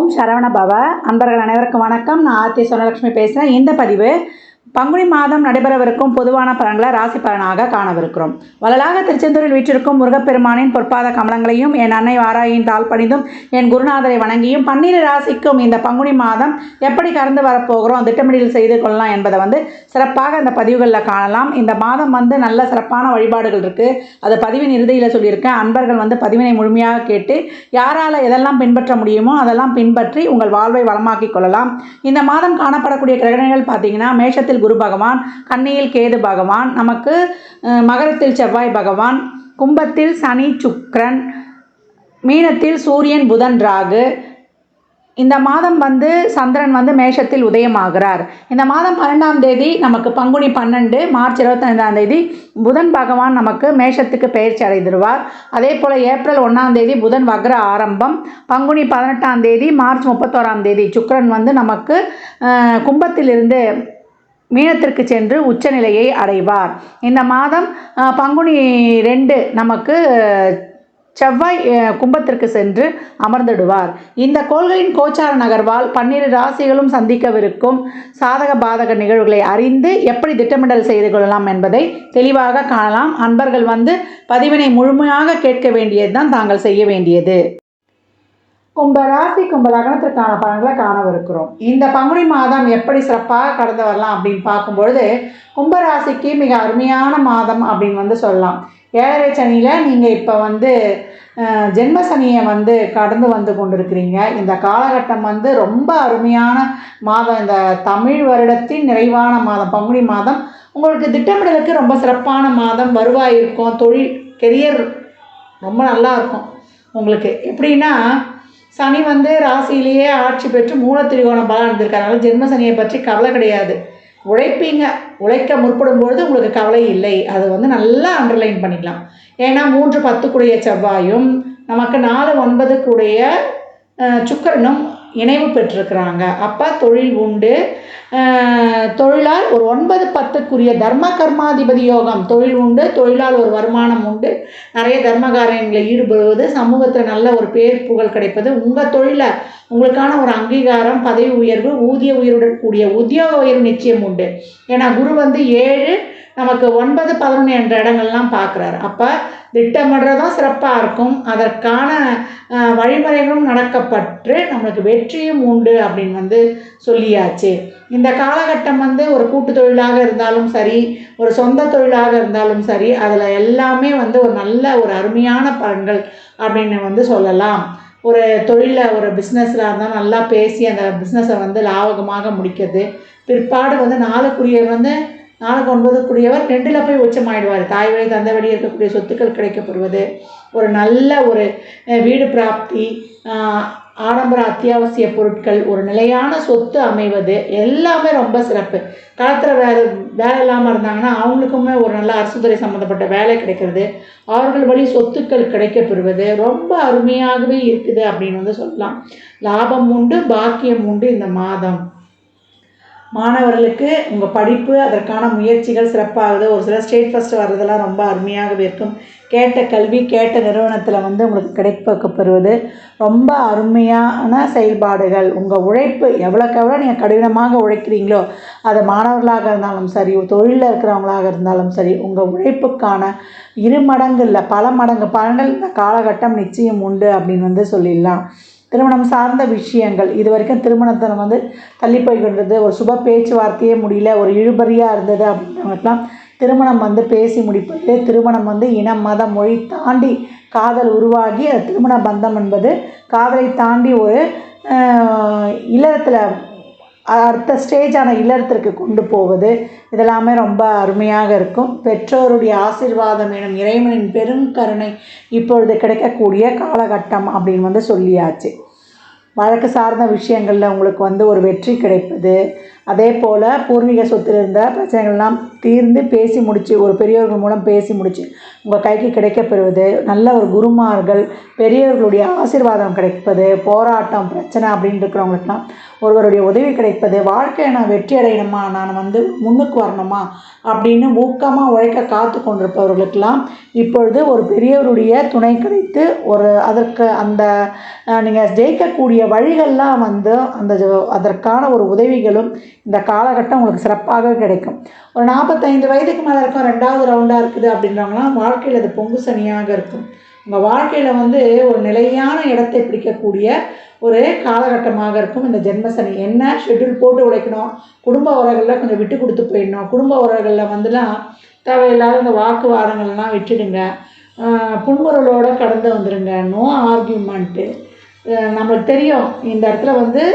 ஓம் சரவண பவ. அன்பர்கள் அனைவருக்கும் வணக்கம். நான் ஆர்த்தி சொர்ணலட்சுமி பேசுகிறேன். இந்த பதிவு பங்குனி மாதம் நடைபெறவிருக்கும் பொதுவான பலன்களை ராசி பலனாக காணவிருக்கிறோம். வள்ளலாக திருச்செந்தூரில் வீற்றிருக்கும் முருகப்பெருமானின் பொற்பாத கமலங்களையும் என் அன்னை வாராயின் தாழ் பணிந்தும் என் குருநாதரை வணங்கியும் 12 ராசிக்கும் இந்த பங்குனி மாதம் எப்படி கடந்து வரப்போகிறோம், திட்டமிடல் செய்து கொள்ளலாம் என்பதை சிறப்பாக இந்த பதிவுகளில் காணலாம். இந்த மாதம் நல்ல சிறப்பான வழிபாடுகள் இருக்குது. அது பதிவின் இறுதியில் சொல்லியிருக்கேன். அன்பர்கள் பதிவினை முழுமையாக கேட்டு யாரால் எதெல்லாம் பின்பற்ற முடியுமோ அதெல்லாம் பின்பற்றி உங்கள் வாழ்வை வளமாக்கி கொள்ளலாம். இந்த மாதம் காணப்படக்கூடிய கிரகணங்கள் பார்த்தீங்கன்னா, மேஷத்தில் குரு பகவான், கன்னியில் கேது பகவான், நமக்கு மகரத்தில் செவ்வாய் பகவான், கும்பத்தில் சனி சுக்கிரன், மீனத்தில் சூரியன் புதன் ராகு. இந்த மாதம் சந்திரன் மேஷத்தில் உதயமாகிறார். இந்த மாதம் 12ஆம் தேதி நமக்கு பங்குனி 12, மார்ச் 25ஆம் தேதி புதன் பகவான் நமக்கு மேஷத்துக்கு பெயர்ச்சி அடைந்துடுவார். அதே போல் ஏப்ரல் 1ஆம் தேதி புதன் வக்ர ஆரம்பம். பங்குனி 18ஆம் தேதி, மார்ச் 31ஆம் தேதி சுக்கிரன் நமக்கு கும்பத்திலிருந்து மீனத்திற்கு சென்று உச்சநிலையை அடைவார். இந்த மாதம் பங்குனி 2 நமக்கு செவ்வாய் கும்பத்திற்கு சென்று அமர்ந்திடுவார். இந்த கோள்களின் கோச்சார நகர்வால் 12 ராசிகளும் சந்திக்கவிருக்கும் சாதக பாதக நிகழ்வுகளை அறிந்து எப்படி திட்டமிடல் செய்து கொள்ளலாம் என்பதை தெளிவாக காணலாம். அன்பர்கள் பதிவினை முழுமையாக கேட்க வேண்டியதுதான் தாங்கள் செய்ய வேண்டியது. கும்பராசி, கும்ப லக்னத்திற்கான பலன்களை காணவிருக்கிறோம். இந்த பங்குனி மாதம் எப்படி சிறப்பாக கடந்து வரலாம் அப்படின்னு பார்க்கும்பொழுது, கும்பராசிக்கு மிக அருமையான மாதம் அப்படின்னு சொல்லலாம். 7.5 சனியில் நீங்கள் இப்போ ஜென்ம சனியை கடந்து கொண்டிருக்கிறீங்க. இந்த காலகட்டம் ரொம்ப அருமையான மாதம். இந்த தமிழ் வருடத்தின் நிறைவான மாதம் பங்குனி மாதம் உங்களுக்கு திட்டமிடலுக்கு ரொம்ப சிறப்பான மாதம். வருவாய் இருக்கும், தொழில் கெரியர் ரொம்ப நல்லா இருக்கும். உங்களுக்கு எப்படின்னா, சனி ராசியிலேயே ஆட்சி பெற்று மூலத்திரிகோண பலம் இருந்திருக்காங்க. ஜென்ம சனியை பற்றி கவலை கிடையாது. உழைப்பீங்க, உழைக்க முற்படும்பொழுது உங்களுக்கு கவலை இல்லை. அது நல்லா அண்டர்லைன் பண்ணிக்கலாம். ஏன்னா 3, 10 செவ்வாயும் நமக்கு 4, 9 சுக்கிரனும் இணைவு பெற்றிருக்கிறாங்க. அப்போ தொழில் உண்டு. தொழிலால் ஒரு 9, 10 தர்ம கர்மாதிபதி யோகம். தொழில் உண்டு, தொழிலால் ஒரு வருமானம் உண்டு. நிறைய தர்ம காரியங்களில் ஈடுபடுவது, சமூகத்தில் நல்ல ஒரு பேர் புகழ் கிடைப்பது, உங்கள் தொழிலை உங்களுக்கான ஒரு அங்கீகாரம், பதவி உயர்வு, ஊதிய உயர்வுடன் கூடிய உத்தியோக உயர்வு நிச்சயம் உண்டு. ஏன்னா குரு 7 நமக்கு 9, 11 என்ற இடங்கள்லாம் பார்க்குறாரு. அப்போ திட்டமிடுறதும் சிறப்பாக இருக்கும். அதற்கான வழிமுறைகளும் நடக்கப்பட்டு நம்மளுக்கு வெற்றியும் உண்டு அப்படின்னு சொல்லியாச்சு. இந்த காலகட்டம் ஒரு கூட்டு தொழிலாக இருந்தாலும் சரி, ஒரு சொந்த தொழிலாக இருந்தாலும் சரி, அதில் எல்லாமே ஒரு நல்ல ஒரு அருமையான பலன்கள் அப்படின்னு சொல்லலாம். ஒரு தொழிலில் ஒரு பிஸ்னஸில் இருந்தால் நல்லா பேசி அந்த பிஸ்னஸை லாபகமாக முடிக்கிறது. பிற்பாடு 4 9 2ல் போய் உச்சமாயிடுவார். தாய் வழி தந்தை வழி இருக்கக்கூடிய சொத்துக்கள் கிடைக்கப்படுவது, ஒரு நல்ல ஒரு வீடு பிராப்தி, ஆடம்பர அத்தியாவசிய பொருட்கள், ஒரு நிலையான சொத்து அமைவது எல்லாமே ரொம்ப சிறப்பு. காலத்தில் வேலை இல்லாமல் இருந்தாங்கன்னா அவங்களுக்குமே ஒரு நல்ல அரசுத்துறை சம்மந்தப்பட்ட வேலை கிடைக்கிறது, அவர்கள் வழி சொத்துக்கள் கிடைக்கப்பெறுவது ரொம்ப அருமையாகவே இருக்குது அப்படின்னு சொல்லலாம். லாபம் உண்டு, பாக்கியம் உண்டு. இந்த மாதம் மாணவர்களுக்கு உங்கள் படிப்பு, அதற்கான முயற்சிகள் சிறப்பாகுது. ஒரு சில ஸ்டேட் ஃபஸ்ட்டு வர்றதெல்லாம் ரொம்ப அருமையாகவே இருக்கும். கேட்ட கல்வி, கேட்ட நிறுவனத்தில் உங்களுக்கு கிடைக்கப்பெறுவது ரொம்ப அருமையான செயல்பாடுகள். உங்கள் உழைப்பு எவ்வளோக்கு எவ்வளோ நீங்கள் கடினமாக உழைக்கிறீங்களோ, அது மாணவர்களாக இருந்தாலும் சரி, தொழிலில் இருக்கிறவங்களாக இருந்தாலும் சரி, உங்கள் உழைப்புக்கான 2 மடங்கு இல்லை பல மடங்கு பலன்கள் இந்த காலகட்டம் நிச்சயம் உண்டு அப்படின்னு சொல்லிடலாம். திருமணம் சார்ந்த விஷயங்கள், இது வரைக்கும் திருமணத்தை தள்ளி போய்கின்றது, ஒரு சுப பேச்சுவார்த்தையே முடியல, ஒரு இழுபறியாக இருந்தது அப்படின்றவங்களுக்கெல்லாம் திருமணம் பேசி முடிப்பது, திருமணம் இனம் மதம் மொழி தாண்டி காதல் உருவாகி அது திருமண பந்தம் என்பது காதலை தாண்டி ஒரு இல்லறத்தில் அடுத்த ஸ்டேஜான இல்லறத்திற்கு கொண்டு போவது, இதெல்லாமே ரொம்ப அருமையாக இருக்கும். பெற்றோருடைய ஆசீர்வாதம் எனும் இறைவனின் பெருங்கருணை இப்பொழுது கிடைக்கக்கூடிய காலகட்டம் அப்படின்னு சொல்லியாச்சு. வழக்கு சார்ந்த விஷயங்களில் உங்களுக்கு ஒரு வெற்றி கிடைப்பது, அதே போல் பூர்வீக சொத்தில் இருந்த பிரச்சனைகள்லாம் தீர்ந்து பேசி முடித்து ஒரு பெரியவர்கள் மூலம் பேசி முடித்து உங்கள் கைக்கு கிடைக்கப்பெறுவது, நல்ல ஒரு குருமார்கள் பெரியவர்களுடைய ஆசீர்வாதம் கிடைப்பது, போராட்டம் பிரச்சனை அப்படின்னு இருக்கிறவங்களுக்குலாம் ஒருவருடைய உதவி கிடைப்பது, வாழ்க்கையை நான் வெற்றி அடையணுமா, நான் முன்னுக்கு வரணுமா அப்படின்னு ஊக்கமாக உழைக்க காத்து கொண்டிருப்பவர்களுக்கெல்லாம் இப்பொழுது ஒரு பெரியவருடைய துணை கிடைத்து அதற்கு அந்த நீங்கள் ஜெயிக்கக்கூடிய வழிகள்லாம் அதற்கான ஒரு உதவிகளும் இந்த காலகட்டம் உங்களுக்கு சிறப்பாக கிடைக்கும். ஒரு 45 வயதுக்கு மேலே இருக்கும், 2வது ரவுண்டாக இருக்குது அப்படின்றவங்களாம் வாழ்க்கையில் அது பொங்கு சனியாக இருக்கும். உங்கள் வாழ்க்கையில் ஒரு நிலையான இடத்தை பிடிக்கக்கூடிய ஒரு காலகட்டமாக இருக்கும் இந்த ஜென்மசனி. என்ன ஷெட்யூல் போட்டு உழைக்கணும், குடும்ப உறவுகளில் கொஞ்சம் விட்டு கொடுத்து போயிடணும், குடும்ப உறவுகளில் தேவையில்லாத இந்த வாக்குவாதங்கள்லாம் விட்டுடுங்க, புன்முறலோடு கடந்து வந்துடுங்க, நோ ஆர்கியூமெண்ட்டு. நம்மளுக்கு தெரியும் இந்த இடத்துல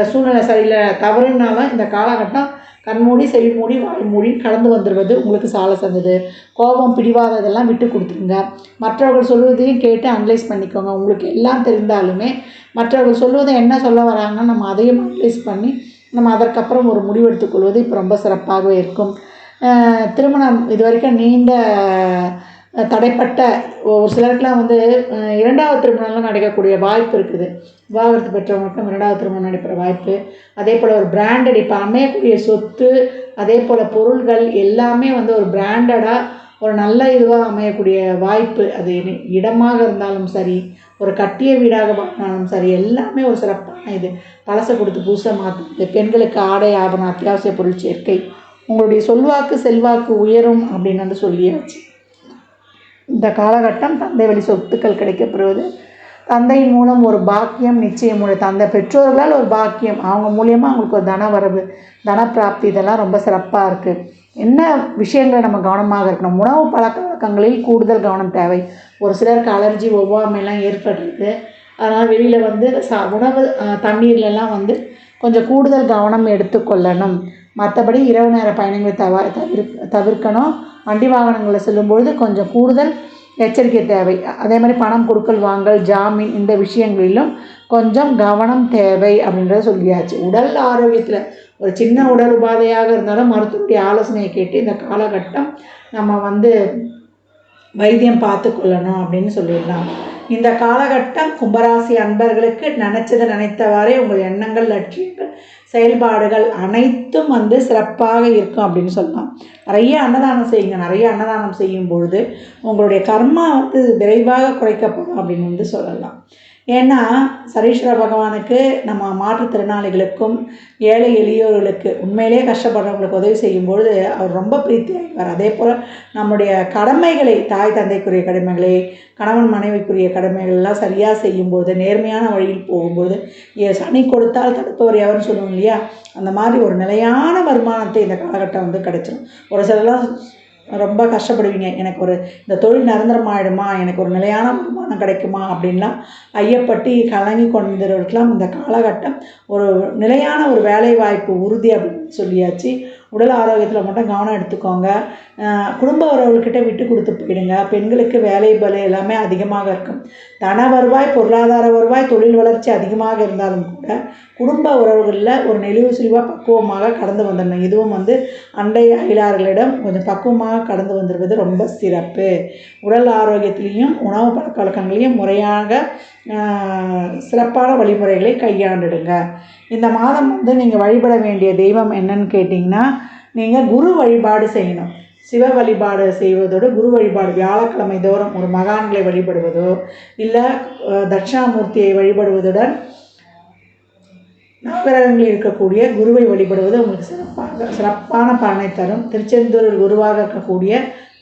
சூழ்நிலை சரியில்லை தவறுனாலும் இந்த காலகட்டம் கண்மூடி செவி மூடி வாய் மூடி கடந்து வந்துடுவது உங்களுக்கு சால சந்தது. கோபம் பிடிவாதம் இதெல்லாம் விட்டு கொடுத்துருங்க. மற்றவர்கள் சொல்வதையும் கேட்டு அனலைஸ் பண்ணிக்கோங்க. உங்களுக்கு எல்லாம் தெரிந்தாலுமே மற்றவர்கள் சொல்வதை என்ன சொல்ல வராங்கன்னா நம்ம அதையும் அனலைஸ் பண்ணி நம்ம அதற்கப்புறம் ஒரு முடிவெடுத்துக்கொள்வது இப்போ ரொம்ப சிறப்பாகவே இருக்கும். திருமணம் இது வரைக்கும் நீண்ட தடைப்பட்ட ஒரு சிலருக்குலாம் 2வது திருமணம்லாம் நடக்கக்கூடிய வாய்ப்பு இருக்குது. விவாகரத்து பெற்றவங்களுக்கும் 2வது திருமணம் நடைபெற வாய்ப்பு. அதே போல் ஒரு பிராண்டட் இப்போ அமையக்கூடிய சொத்து, அதே போல் பொருள்கள் எல்லாமே ஒரு பிராண்டடாக ஒரு நல்ல இதுவாக அமையக்கூடிய வாய்ப்பு. அது இடமாக இருந்தாலும் சரி, ஒரு கட்டிய வீடாக பார்த்தாலும் சரி, எல்லாமே ஒரு சிறப்பான இது. பழசை கொடுத்து புதுசாக மாற்றுறது, பெண்களுக்கு ஆடை ஆபரணம் அத்தியாவசிய பொருள் சேர்க்கை, உங்களுடைய சொல்வாக்கு செல்வாக்கு உயரும் அப்படின்னு சொல்லியாச்சு. இந்த காலகட்டம் தந்தை வழி சொத்துக்கள் கிடைக்கப்பெறுவது, தந்தையின் மூலம் ஒரு பாக்கியம் நிச்சயம். தந்தை பெற்றோர்களால் ஒரு பாக்கியம், அவங்க மூலியமாக அவங்களுக்கு ஒரு தன வரவு, தனப்பிராப்தி, இதெல்லாம் ரொம்ப சிறப்பாக இருக்குது. என்ன விஷயங்களை நம்ம கவனமாக இருக்கணும், உணவு பழக்க வழக்கங்களில் கூடுதல் கவனம் தேவை. ஒரு சிலருக்கு அலர்ஜி ஒவ்வாமைலாம் ஏற்படுறது, அதனால் வெளியில் உணவு தண்ணீர்லாம் கொஞ்சம் கூடுதல் கவனம் எடுத்துக்கொள்ளணும். மற்றபடி இரவு நேர பயணங்களை தவிர்க்கணும். வண்டி வாகனங்களில் செல்லும்பொழுது கொஞ்சம் கூடுதல் எச்சரிக்கை தேவை. அதே மாதிரி பணம் கொடுக்கல் வாங்கல், ஜாமீன் இந்த விஷயங்களிலும் கொஞ்சம் கவனம் தேவை அப்படின்றத சொல்லியாச்சு. உடல் ஆரோக்கியத்தில் ஒரு சின்ன உடல் உபாதையாக இருந்தாலும் மருத்துவருடைய ஆலோசனையை கேட்டு இந்த காலகட்டம் நம்ம வைத்தியம் பார்த்து கொள்ளணும் அப்படின்னு சொல்லிடலாம். இந்த காலகட்டம் கும்பராசி அன்பர்களுக்கு நினைத்தவாறே உங்கள் எண்ணங்கள், லட்சியங்கள், செயல்பாடுகள் அனைத்தும் சிறப்பாக இருக்கும் அப்படின்னு சொல்லலாம். நிறைய அன்னதானம் செய்யுங்க. நிறைய அன்னதானம் செய்யும் பொழுது உங்களுடைய கர்மா விரைவாக குறைக்கப்படும் அப்படின்னு சொல்லலாம். ஏன்னா சனீஸ்வர பகவானுக்கு நம்ம மாற்றுத்திறனாளிகளுக்கும் ஏழை எளியோர்களுக்கு உண்மையிலேயே கஷ்டப்படுறவங்களுக்கு உதவி செய்யும்பொழுது அவர் ரொம்ப பிரீத்தி ஆகிடுவார். அதே போல் நம்முடைய கடமைகளை, தாய் தந்தைக்குரிய கடமைகளை, கணவன் மனைவிக்குரிய கடமைகள்லாம் சரியாக செய்யும்போது, நேர்மையான வழியில் போகும்போது, சனி கொடுத்தால் தடுப்பவர் எவர்னு சொல்லுவோம் இல்லையா, அந்த மாதிரி ஒரு நிலையான வருமானத்தை இந்த காலகட்டம் கிடைச்சிடும். ஒரு சிலர்லாம் ரொம்ப கஷ்டப்படுவீங்க, எனக்கு இந்த தொழில் நிரந்தரமாயிடுமா, எனக்கு ஒரு நிலையான வருமானம் கிடைக்குமா அப்படின்லாம் ஐயப்பட்டு கலங்கி கொண்டிருக்கலாம். இந்த காலகட்டம் ஒரு நிலையான ஒரு வேலை வாய்ப்பு உறுதி அப்படின்னு சொல்லியாச்சு. உடல் ஆரோக்கியத்தில் மட்டும் கவனம் எடுத்துக்கோங்க. குடும்ப உறவுகிட்ட விட்டு கொடுத்து போயிடுங்க. பெண்களுக்கு வேலை பலு எல்லாமே அதிகமாக இருக்கும். தன வருவாய், பொருளாதார வருவாய், தொழில் வளர்ச்சி அதிகமாக இருந்தாலும் கூட குடும்ப உறவுகளில் ஒரு நெளிவு சுழிவாக பக்குவமாக கடந்து வந்துடணும். இதுவும் அண்டை அயலார்களிடம் கொஞ்சம் பக்குவமாக கடந்து வந்துடுவது ரொம்ப சிறப்பு. உடல் ஆரோக்கியத்திலையும் உணவு பழக்க வழக்கங்களையும் முறையாக சிறப்பான வழிமுறைகளை கையாண்டுடுங்க. இந்த மாதம் நீங்கள் வழிபட வேண்டிய தெய்வம் என்னன்னு கேட்டிங்கன்னா, நீங்கள் குரு வழிபாடு செய்யணும். சிவ வழிபாடு செய்வதோடு குரு வழிபாடு வியாழக்கிழமை தோறும் ஒரு மகான்களை வழிபடுவதோ இல்லை தட்சிணாமூர்த்தியை வழிபடுவதுடன் நவகிரகங்களில் இருக்கக்கூடிய குருவை வழிபடுவது உங்களுக்கு சிறப்பான பலனை தரும். திருச்செந்தூரில் குருவாக இருக்கக்கூடிய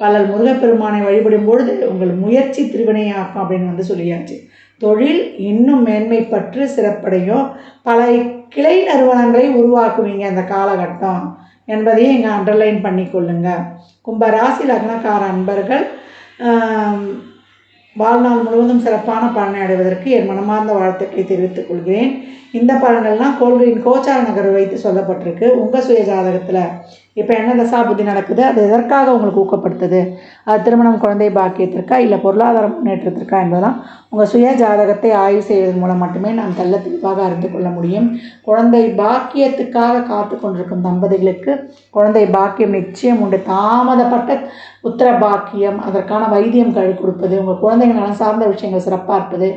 வள்ளல் முருகப்பெருமானை வழிபடும் பொழுது உங்கள் முயற்சி திருவினையாக்கும் அப்படின்னு சொல்லியாச்சு. தொழில் இன்னும் மேன்மைப்பற்று சிறப்படையும், பல கிளை நிறுவனங்களை உருவாக்குவீங்க இந்த காலகட்டம் என்பதையும் இங்கே அண்டர்லைன் பண்ணிக்கொள்ளுங்க. கும்பராசி லக்னக்கார அன்பர்கள் வாழ்நாள் முழுவதும் சிறப்பான பலனை அடைவதற்கு என் மனமார்ந்த வாழ்த்துக்களை தெரிவித்துக் கொள்கிறேன். இந்த பலன்கள்லாம் கோள்களின் கோச்சார நகர்வு வைத்து சொல்லப்பட்டிருக்கு. உங்கள் சுய ஜாதகத்தில் இப்போ என்ன தசாபுத்தி நடக்குது, அது எதற்காக உங்களுக்கு ஊக்கப்படுத்துது, அது திருமணம், குழந்தை பாக்கியத்திற்கா இல்லை பொருளாதார முன்னேற்றத்திற்கா என்பதெல்லாம் உங்கள் சுய ஜாதகத்தை ஆய்வு செய்வதன் மூலம் மட்டுமே நாம் தெள்ள தெளிவாக அறிந்து கொள்ள முடியும். குழந்தை பாக்கியத்துக்காக காத்து கொண்டிருக்கும் தம்பதிகளுக்கு குழந்தை பாக்கியம் நிச்சயம் உண்டு. தாமதப்பட்ட புத்திர பாக்கியம், அதற்கான வைத்தியம் கழி கொடுப்பது, உங்கள் குழந்தைங்க நலம் சார்ந்த விஷயங்கள் சிறப்பாக இருப்பது,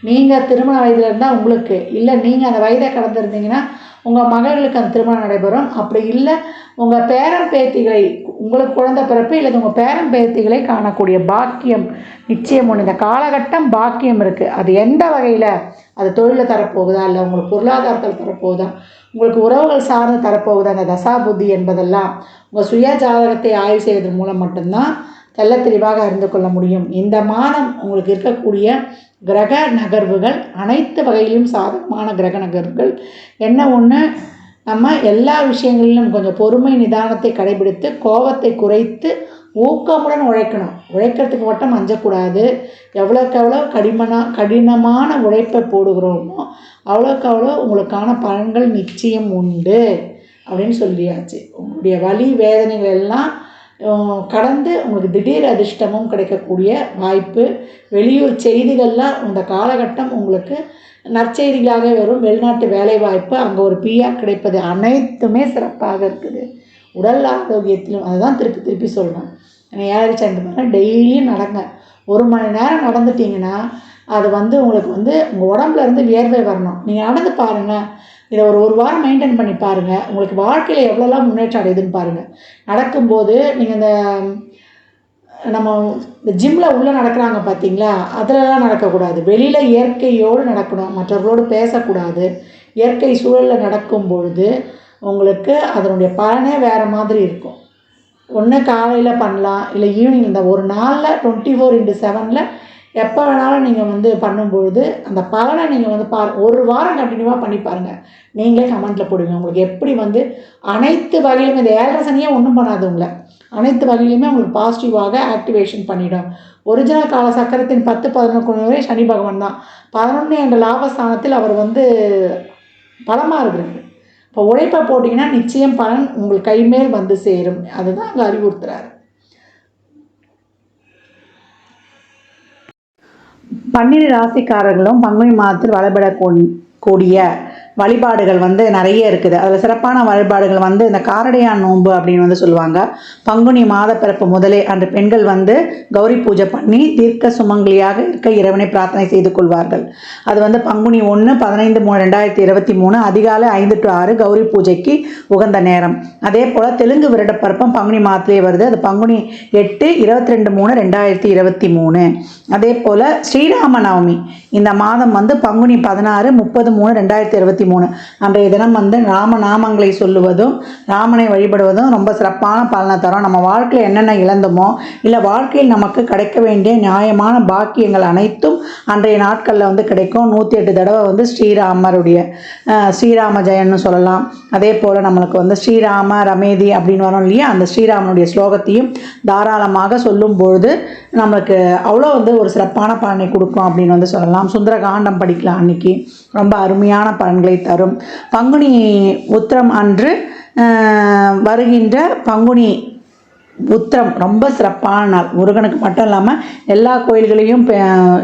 நீங்கள் திருமண வயதில் இருந்தால் உங்களுக்கு, இல்லை நீங்கள் அந்த வயதை கடந்திருந்தீங்கன்னா உங்கள் மகள்களுக்கு அந்த திருமணம் நடைபெறும். அப்படி இல்லை உங்கள் பேரன் பேத்திகளை, உங்களுக்கு குழந்தை பிறப்பு இல்லை உங்கள் பேரன் பேத்திகளை காணக்கூடிய பாக்கியம் நிச்சயம் ஒன்று. இந்த காலகட்டம் பாக்கியம் இருக்குது. அது எந்த வகையில், அது தொழிலில் தரப்போகுதா, இல்லை உங்களுக்கு பொருளாதாரத்தில் தரப்போகுதா, உங்களுக்கு உறவுகள் சார்ந்து தரப்போகுதா, அந்த தசா புத்தி என்பதெல்லாம் உங்கள் சுய ஜாதகத்தை ஆய்வு செய்வதன் மூலம் மட்டும்தான் தெள்ள தெளிவாக அறிந்து கொள்ள முடியும். இந்த மாதம் உங்களுக்கு இருக்கக்கூடிய கிரக நகர்வுகள் அனைத்து வகையிலும் சாதகமான கிரக நகர்வுகள். என்ன ஒன்று, நம்ம எல்லா விஷயங்களிலும் கொஞ்சம் பொறுமை நிதானத்தை கடைபிடித்து கோபத்தை குறைத்து ஊக்கமுடன் உழைக்கணும். உழைக்கிறதுக்கு மட்டும் அஞ்சக்கூடாது. எவ்வளோக்கு எவ்வளோ கடினமான உழைப்பை போடுகிறோமோ அவ்வளோக்கு அவ்வளோ உங்களுக்கான பலன்கள் நிச்சயம் உண்டு அப்படின்னு சொல்லியாச்சு. உங்களுடைய வலி வேதனைகள் எல்லாம் கடந்து உங்களுக்கு திடீர் அதிர்ஷ்டமும் கிடைக்கக்கூடிய வாய்ப்பு. வெளியூர் செய்திகள்லாம் இந்த காலகட்டம் உங்களுக்கு நற்செய்திகளாக வரும். வெளிநாட்டு வேலைவாய்ப்பு, அங்கே ஒரு பிஆர் கிடைப்பது, அனைத்துமே சிறப்பாக இருக்குது. உடல் ஆரோக்கியத்திலும் அதுதான் திருப்பி திருப்பி சொல்கிறேன். ஏழரை சண்டு மாதிரி டெய்லியும் நடங்க. 1 மணி நேரம் நடந்துட்டிங்கன்னா அது உங்களுக்கு உங்கள் உடம்புலேருந்து வியர்வை வரணும். நீங்கள் நடந்து பாருங்கள். இதை ஒரு வாரம் மெயின்டைன் பண்ணி பாருங்கள். உங்களுக்கு வாழ்க்கையில் எவ்வளோலாம் முன்னேற்றம் அடையுதுன்னு பாருங்கள். நடக்கும்போது நீங்கள் நம்ம இந்த ஜிம்மில் உள்ளே நடக்கிறாங்க பார்த்தீங்களா, அதிலலாம் நடக்கக்கூடாது. வெளியில் இயற்கையோடு நடக்கணும். மற்றவர்களோடு பேசக்கூடாது. இயற்கை சூழலில் நடக்கும் பொழுது உங்களுக்கு அதனுடைய பலனே வேறு மாதிரி இருக்கும். ஒன்று காலையில் பண்ணலாம், இல்லை ஈவினிங். இந்த ஒரு நாளில் 24/7 எப்போ வேணாலும் நீங்கள் பண்ணும்பொழுது அந்த பலனை நீங்கள் ஒரு வாரம் கண்டினியூவாக பண்ணி பாருங்கள். நீங்களே கமெண்ட்டில் போடுவீங்க உங்களுக்கு எப்படி அனைத்து வகையிலுமே. இந்த 7.5 சனியே ஒன்றும் பண்ணாது உங்களை. அனைத்து வகையிலுமே உங்களுக்கு பாசிட்டிவாக ஆக்டிவேஷன் பண்ணிடும். ஒரிஜினல் கால சக்கரத்தின் 10-11 சனி பகவான் தான். 11 என்ற லாபஸ்தானத்தில் அவர் பலமாக இருக்கிறார். இப்போ உழைப்பை போட்டிங்கன்னா நிச்சயம் பலன் உங்கள் கைமேல் சேரும். அதுதான் அங்கே அறிவுறுத்துறாரு. 12 ராசிக்காரர்களும் பங்குனி மாதத்தில் வழிபடக்கூடிய வழிபாடுகள் நிறைய இருக்குது. அதில் சிறப்பான வழிபாடுகள் இந்த காரடையான் நோன்பு அப்படின்னு சொல்லுவாங்க. பங்குனி மாத பிறப்பு முதலே அன்று பெண்கள் கௌரி பூஜை பண்ணி தீர்க்க சுமங்கலியாக இருக்க இறைவனை பிரார்த்தனை செய்து கொள்வார்கள். அது பங்குனி 1/15/2023 அதிகாலை 5 to 6 கௌரி பூஜைக்கு உகந்த நேரம். அதே போல் தெலுங்கு வருடப்பருப்பம் பங்குனி மாதத்திலே வருது. அது பங்குனி 8/22/2023. அதே போல் ஸ்ரீராம நவமி இந்த மாதம் பங்குனி 16/30/2023 அன்றைய தினம் ராமநாமங்களை சொல்லுவதும் ராமனை வழிபடுவதும் ரொம்ப சிறப்பான பலனை தரும். நம்ம வாழ்க்கையில் என்னென்ன இழந்தோமோ, இல்லை வாழ்க்கையில் நமக்கு கிடைக்க வேண்டிய நியாயமான பாக்கியங்கள் அனைத்தும் அன்றைய நாட்களில் கிடைக்கும். 108 தடவை ஸ்ரீராமருடைய ஸ்ரீராம ஜெயன்னு சொல்லலாம். அதே போல் நம்மளுக்கு ஸ்ரீராம ரமேதி அப்படின்னு வரும் இல்லையா, அந்த ஸ்ரீராமனுடைய ஸ்லோகத்தையும் தாராளமாக சொல்லும் பொழுது நம்மளுக்கு அவ்வளோ ஒரு சிறப்பான பலனை கொடுக்கும் அப்படின்னு சொல்லலாம். சுந்தரகாண்டம் படிக்கலாம் அன்னைக்கு, ரொம்ப அருமையான பலன்களை தரும். பங்குனி உத்திரம் அன்று வருகின்ற பங்குனி உத்திரம் ரொம்ப சிறப்பான நாள். முருகனுக்கு மட்டும் இல்லாமல் எல்லா கோயில்களையும்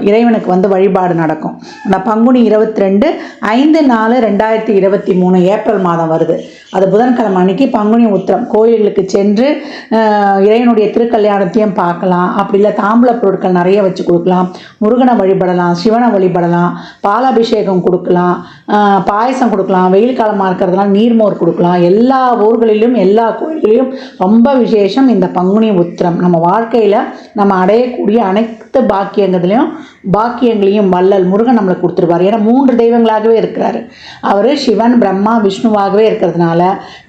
இறைவனுக்கு வழிபாடு நடக்கும். அந்த பங்குனி 22/5/2023 ஏப்ரல் மாதம் வருது. அது புதன்கிழமை அன்னைக்கு பங்குனி உத்திரம். கோயில்களுக்கு சென்று இறைவனுடைய திருக்கல்யாணத்தையும் பார்க்கலாம். அப்படி இல்லை தாம்பூல பொருட்கள் நிறைய வச்சு கொடுக்கலாம். முருகனை வழிபடலாம், சிவனை வழிபடலாம், பாலாபிஷேகம் கொடுக்கலாம், பாயசம் கொடுக்கலாம். வெயில் காலமாக இருக்கிறதுனால நீர்மோர் கொடுக்கலாம். எல்லா ஊர்களிலும் எல்லா கோயில்களிலும் ரொம்ப விசேஷம் இந்த பங்குனி உத்திரம். நம்ம வாழ்க்கையில் நம்ம அடையக்கூடிய அனைத்து பாக்கியங்களையும் வள்ளல் முருகன் நம்மளுக்கு கொடுத்துருவார். ஏன்னா 3 தெய்வங்களாகவே இருக்கிறாரு. அவர் சிவன், பிரம்மா, விஷ்ணுவாகவே இருக்கிறதுனால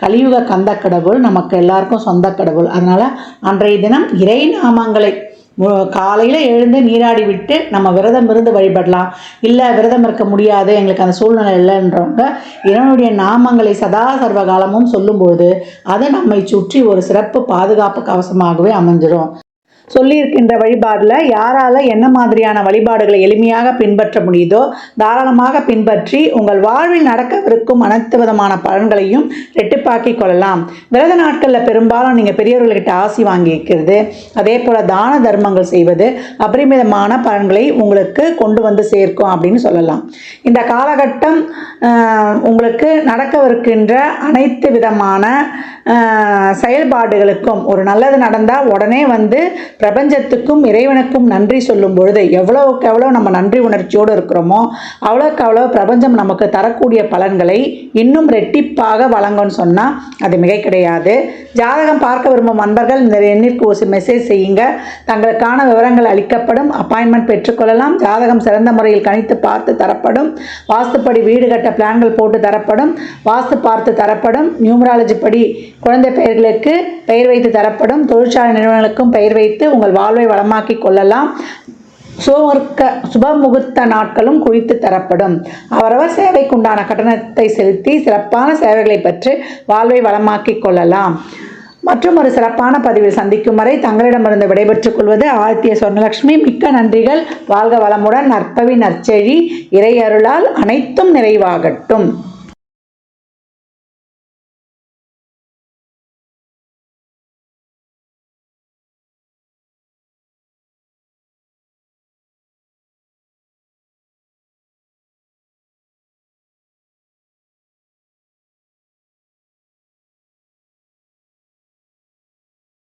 கலியுக கந்த கடவுள் நமக்கு எல்லாருக்கும் சொந்த கடவுள். அதனால் அன்றைய தினம் இறை நாமங்களை காலையில் எழுந்து நீராடி விட்டு நம்ம விரதம் இருந்து வழிபடலாம். இல்லை விரதம் இருக்க முடியாது, எங்களுக்கு அந்த சூழ்நிலை இல்லைன்றவங்க இறைவனுடைய நாமங்களை சதா சர்வ காலமும் சொல்லும்போது அது நம்மை சுற்றி ஒரு சிறப்பு பாதுகாப்பு கவசமாகவே அமைஞ்சிடும். சொல்லியிருக்கின்ற வழிபாடில் யாரால் என்ன மாதிரியான வழிபாடுகளை எளிமையாக பின்பற்ற முடியுதோ தாராளமாக பின்பற்றி உங்கள் வாழ்வில் நடக்கவிருக்கும் அனைத்து விதமான பலன்களையும் ரெட்டிப்பாக்கிக் கொள்ளலாம். விரத நாட்களில் பெரும்பாலும் நீங்கள் பெரியவர்கள்கிட்ட ஆசி வாங்கி வைக்கிறது, அதே போல் தான தர்மங்கள் செய்வது அபரிமிதமான பலன்களை உங்களுக்கு கொண்டு வந்து சேர்க்கும் அப்படின்னு சொல்லலாம். இந்த காலகட்டம் உங்களுக்கு நடக்கவிருக்கின்ற அனைத்து விதமான செயல்பாடுகளுக்கும் ஒரு நல்லது நடந்தால் உடனே வந்து பிரபஞ்சத்துக்கும் இறைவனுக்கும் நன்றி சொல்லும் பொழுது எவ்வளவுக்கு எவ்வளோ நம்ம நன்றி உணர்ச்சியோடு இருக்கிறோமோ அவ்வளோக்கு அவ்வளோ பிரபஞ்சம் நமக்கு தரக்கூடிய பலன்களை இன்னும் ரெட்டிப்பாக வழங்கும்னு சொன்னால் அது மிகை கிடையாது. ஜாதகம் பார்க்க விரும்பும் நண்பர்கள் இந்த எண்ணிற்கு ஒரு மெசேஜ் செய்யுங்க. தங்களுக்கான விவரங்கள் அளிக்கப்படும். அப்பாயின்மெண்ட் பெற்றுக்கொள்ளலாம். ஜாதகம் சிறந்த முறையில் கணித்து பார்த்து தரப்படும். வாஸ்துப்படி வீடு கட்ட பிளான்கள் போட்டு தரப்படும். வாஸ்து பார்த்து தரப்படும். நியூமராலஜி படி குழந்தை பெயர்களுக்கு பெயர் வைத்து தரப்படும். தொழிற்சாலை நிறுவனங்களுக்கும் பெயர் வைத்து உங்கள் வாழ்வை வளமாக்கி கொள்ளலாம். சுப முகூர்த்த நாட்களும் குறித்து தரப்படும். அவரவர் சேவைக்குண்டான கட்டணத்தை செலுத்தி சிறப்பான சேவைகளை பெற்று வாழ்வை வளமாக்கிக் கொள்ளலாம். மற்றும் ஒரு சிறப்பான பதிவில் சந்திக்கும் வரை தங்களிடமிருந்து விடைபெற்றுக் கொள்வது ஆதித்ய சொர்ணலட்சுமி. மிக்க நன்றிகள். வாழ்க வளமுடன். நற்பவி நற்செழி இறை அருளால் அனைத்தும் நிறைவாகட்டும்.